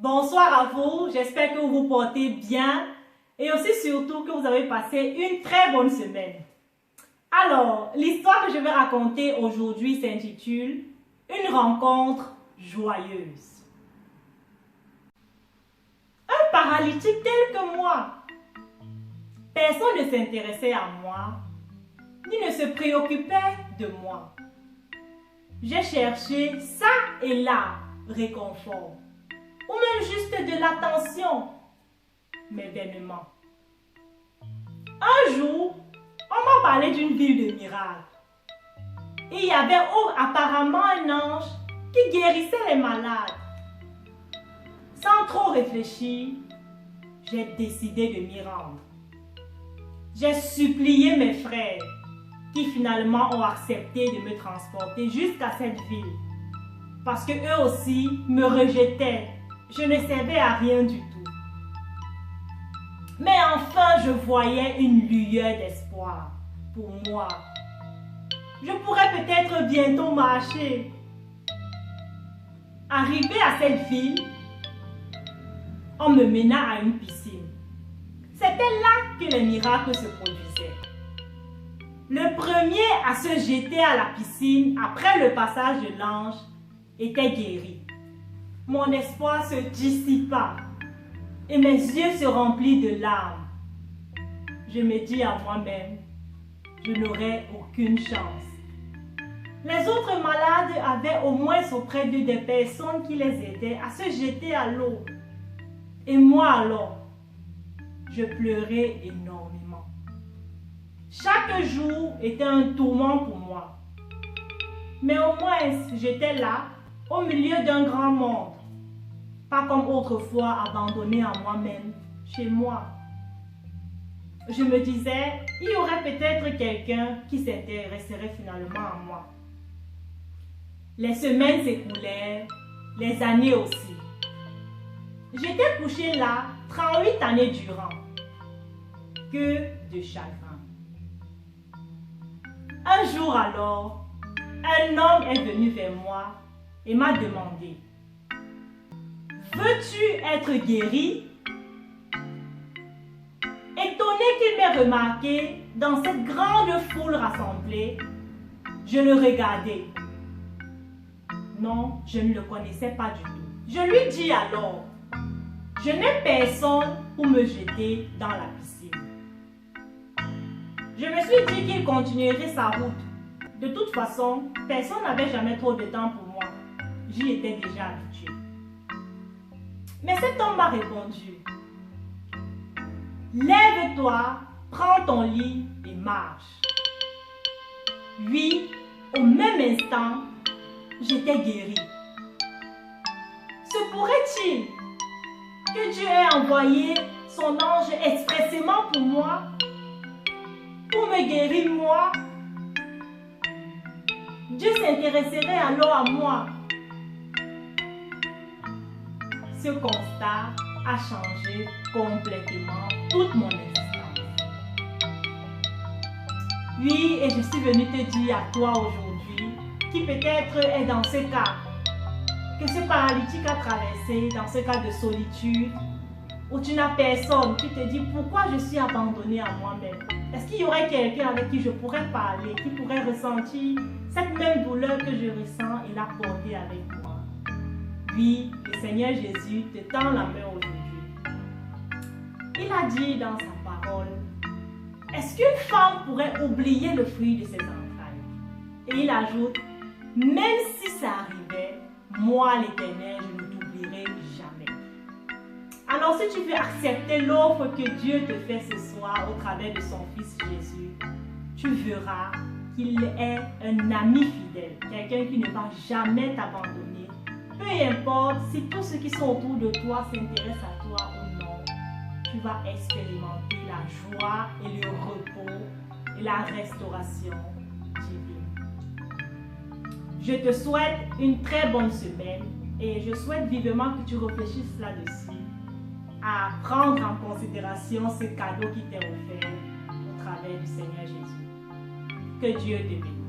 Bonsoir à vous, j'espère que vous vous portez bien et aussi surtout que vous avez passé une très bonne semaine. Alors, l'histoire que je vais raconter aujourd'hui s'intitule « Une rencontre joyeuse ». Un paralytique tel que moi. Personne ne s'intéressait à moi, ni ne se préoccupait de moi. J'ai cherché ça et là réconfort, ou même juste de l'attention, mais vainement. Un jour, on m'a parlé d'une ville de miracles. Et il y avait apparemment un ange qui guérissait les malades. Sans trop réfléchir, j'ai décidé de m'y rendre. J'ai supplié mes frères qui finalement ont accepté de me transporter jusqu'à cette ville. Parce que eux aussi me rejetaient. Je ne servais à rien du tout. Mais enfin, je voyais une lueur d'espoir pour moi. Je pourrais peut-être bientôt marcher. Arrivé à cette ville, on me mena à une piscine. C'était là que les miracles se produisaient. Le premier à se jeter à la piscine après le passage de l'ange était guéri. Mon espoir se dissipa et mes yeux se remplirent de larmes. Je me dis à moi-même, je n'aurai aucune chance. Les autres malades avaient au moins auprès d'eux des personnes qui les aidaient à se jeter à l'eau. Et moi alors, je pleurais énormément. Chaque jour était un tourment pour moi. Mais au moins, j'étais là, au milieu d'un grand monde. Pas comme autrefois abandonné à moi-même, chez moi. Je me disais, il y aurait peut-être quelqu'un qui s'intéresserait finalement à moi. Les semaines s'écoulèrent, les années aussi. J'étais couché là 38 années durant. Que de chagrin. Un jour alors, un homme est venu vers moi et m'a demandé: veux-tu être guéri? Étonné qu'il m'ait remarqué dans cette grande foule rassemblée, je le regardai. Non, je ne le connaissais pas du tout. Je lui dis alors: je n'ai personne pour me jeter dans la piscine. Je me suis dit qu'il continuerait sa route. De toute façon, personne n'avait jamais trop de temps pour moi. J'y étais déjà habituée. Mais cet homme m'a répondu: lève-toi, prends ton lit et marche. Oui, au même instant, j'étais guérie. Se pourrait-il que Dieu ait envoyé son ange expressément pour moi, pour me guérir moi? Dieu s'intéresserait alors à moi. Ce constat a changé complètement toute mon existence. Oui, et je suis venue te dire à toi aujourd'hui, qui peut-être est dans ce cas, que ce paralytique a traversé, dans ce cas de solitude, où tu n'as personne, tu te dis pourquoi je suis abandonnée à moi-même. Est-ce qu'il y aurait quelqu'un avec qui je pourrais parler, qui pourrait ressentir cette même douleur que je ressens et la porter avec moi? Oui, le Seigneur Jésus te tend la main aujourd'hui. Il a dit dans sa parole: est-ce qu'une femme pourrait oublier le fruit de ses entrailles? Et il ajoute: même si ça arrivait, moi l'Éternel, je ne t'oublierai jamais. Alors si tu veux accepter l'offre que Dieu te fait ce soir au travers de son Fils Jésus, tu verras qu'il est un ami fidèle, quelqu'un qui ne va jamais t'abandonner. Peu importe si tous ceux qui sont autour de toi s'intéressent à toi ou non, tu vas expérimenter la joie et le repos et la restauration divine. Je te souhaite une très bonne semaine et je souhaite vivement que tu réfléchisses là-dessus, à prendre en considération ce cadeau qui t'est offert au travers du Seigneur Jésus. Que Dieu te bénisse.